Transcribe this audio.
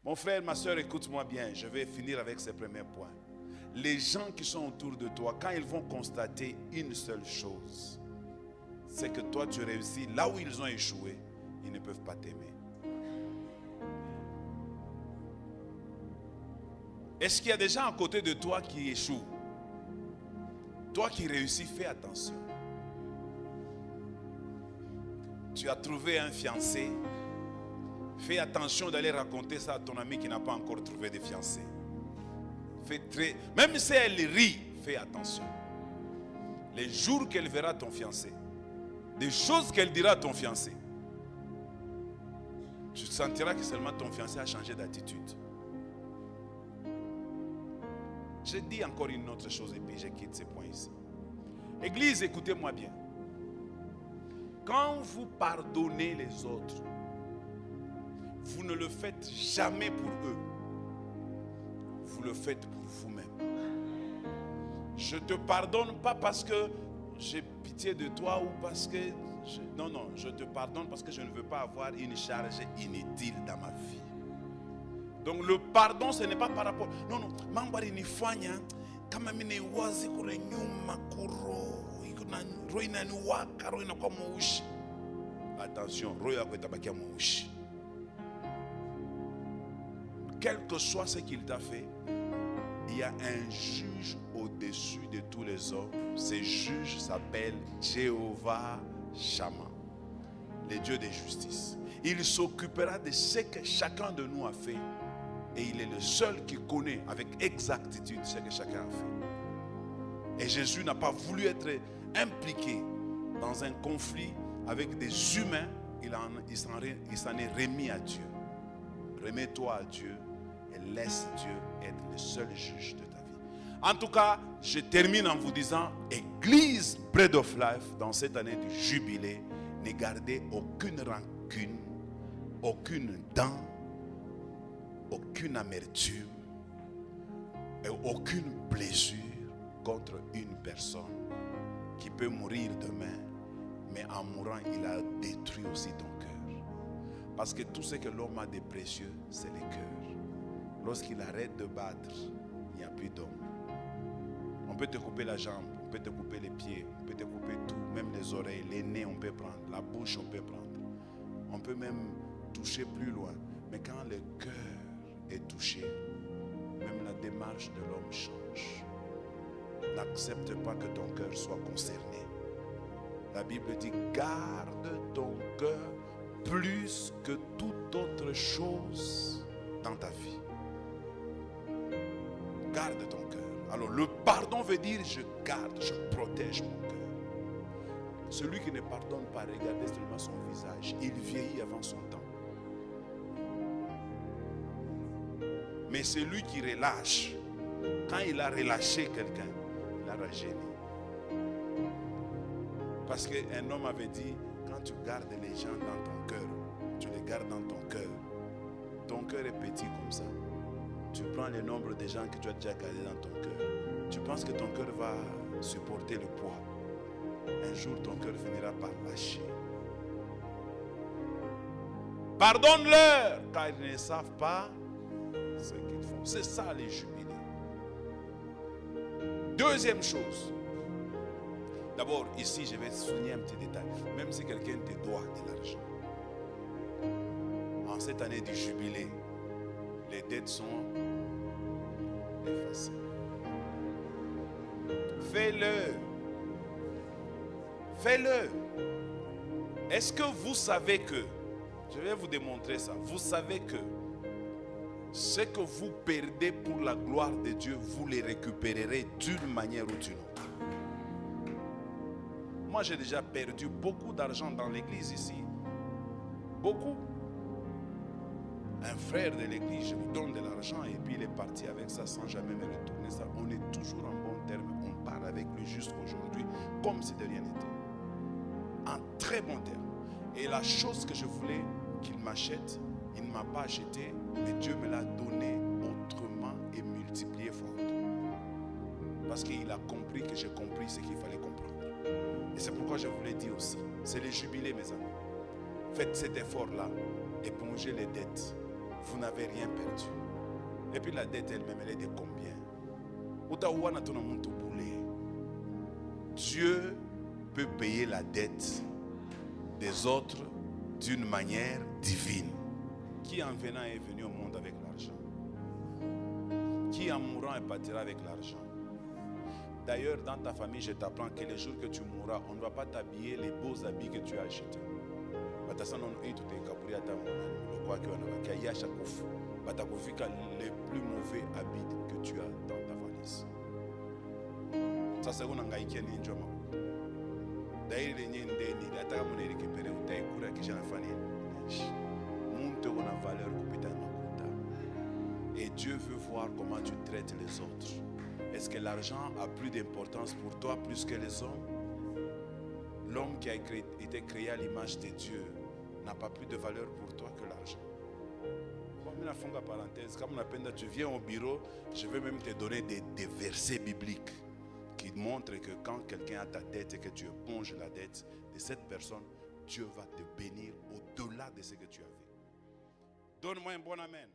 Mon frère, ma soeur, écoute-moi bien. Je vais finir avec ces premiers points. Les gens qui sont autour de toi, quand ils vont constater une seule chose, c'est que toi tu réussis là où ils ont échoué, ils ne peuvent pas t'aimer. Est-ce qu'il y a des gens à côté de toi qui échouent? Toi qui réussis, fais attention. Tu as trouvé un fiancé, fais attention d'aller raconter ça à ton ami qui n'a pas encore trouvé de fiancé. Même si elle rit, fais attention. Les jours qu'elle verra ton fiancé, des choses qu'elle dira à ton fiancé, tu sentiras que seulement ton fiancé a changé d'attitude. Je dis encore une autre chose et puis je quitte ces points ici. Église, écoutez-moi bien. Quand vous pardonnez les autres, vous ne le faites jamais pour eux. Vous le faites pour vous-même. Je ne te pardonne pas parce que j'ai pitié de toi ou parce que... Non, je te pardonne parce que je ne veux pas avoir une charge inutile dans ma vie. Donc le pardon, ce n'est pas par rapport... Non, mambari ni fanya kama mine wazi kule nyuma kuro roina ni waka roina kwa mouchi. Attention, roya kwa tabakia mouchi. Quel que soit ce qu'il t'a fait, il y a un juge au-dessus de tous les hommes. Ce juge s'appelle Jéhovah Shammah, le Dieu de justice. Il s'occupera de ce que chacun de nous a fait. Et il est le seul qui connaît avec exactitude ce que chacun a fait. Et Jésus n'a pas voulu être impliqué dans un conflit avec des humains. Il s'en est remis à Dieu. Remets-toi à Dieu et laisse Dieu être le seul juge de ta vie. En tout cas, je termine en vous disant, Église Bread of Life, dans cette année du jubilé, ne gardez aucune rancune, aucune dent, aucune amertume et aucune blessure contre une personne qui peut mourir demain, mais en mourant, il a détruit aussi ton cœur. Parce que tout ce que l'homme a de précieux, c'est le cœur. Lorsqu'il arrête de battre, il n'y a plus d'homme. On peut te couper la jambe, on peut te couper les pieds, on peut te couper tout, même les oreilles, les nez, on peut prendre, la bouche, on peut prendre. On peut même toucher plus loin. Mais quand le cœur est touché, même la démarche de l'homme change. N'accepte pas que ton cœur soit concerné. La Bible dit, garde ton cœur plus que toute autre chose dans ta vie. Garde ton cœur. Alors le pardon veut dire je garde, je protège mon cœur. Celui qui ne pardonne pas, regardez seulement son visage. Il vieillit avant son temps. Mais celui qui relâche, quand il a relâché quelqu'un, il a rajeuni. Parce qu'un homme avait dit, quand tu gardes les gens dans ton cœur, tu les gardes dans ton cœur. Ton cœur est petit comme ça. Tu prends le nombre de gens que tu as déjà gardés dans ton cœur. Tu penses que ton cœur va supporter le poids. Un jour, ton cœur finira par lâcher. Pardonne-leur, car ils ne savent pas ce qu'ils font. C'est ça les jubilés. Deuxième chose. D'abord, ici, je vais souligner un petit détail. Même si quelqu'un te doit de l'argent, en cette année du jubilé, les dettes sont effacées. Fais-le. Fais-le. Est-ce que vous savez que, je vais vous démontrer ça, vous savez que ce que vous perdez pour la gloire de Dieu, vous les récupérerez d'une manière ou d'une autre. Moi, j'ai déjà perdu beaucoup d'argent dans l'église ici. Beaucoup. Un frère de l'église, je lui donne de l'argent et puis il est parti avec ça sans jamais me retourner ça. On est toujours en bon terme. On parle avec lui jusqu'aujourd'hui comme si de rien n'était. En très bon terme. Et la chose que je voulais qu'il m'achète, il ne m'a pas acheté, mais Dieu me l'a donné autrement et multiplié fort. Parce qu'il a compris que j'ai compris ce qu'il fallait comprendre. Et c'est pourquoi je vous l'ai dit aussi. C'est les jubilés, mes amis. Faites cet effort-là. Épongez les dettes. vous n'avez rien perdu. Et puis la dette elle-même, elle est de combien? Dieu peut payer la dette des autres d'une manière divine. Qui en venant est venu au monde avec l'argent? Qui en mourant est parti avec l'argent? D'ailleurs, dans ta famille, je t'apprends que les jours que tu mourras, on ne va pas t'habiller les beaux habits que tu as achetés. Les plus mauvais habits que tu as dans ta valise. Ça c'est un ngaïkia ninja ma. D'ailleurs les nyendeni la ta mon récupérer ou taille kura qui j'en fani. Monte on a valeur kupita makuta. Et Dieu veut voir comment tu traites les autres. Est-ce que l'argent a plus d'importance pour toi plus que les hommes? L'homme qui a été créé à l'image de Dieu n'a pas plus de valeur pour toi que l'argent. Parenthèse, comme tu viens au bureau, je vais même te donner des versets bibliques qui montrent que quand quelqu'un a ta dette et que tu éponges la dette de cette personne, Dieu va te bénir au-delà de ce que tu avais. Donne-moi un bon amen.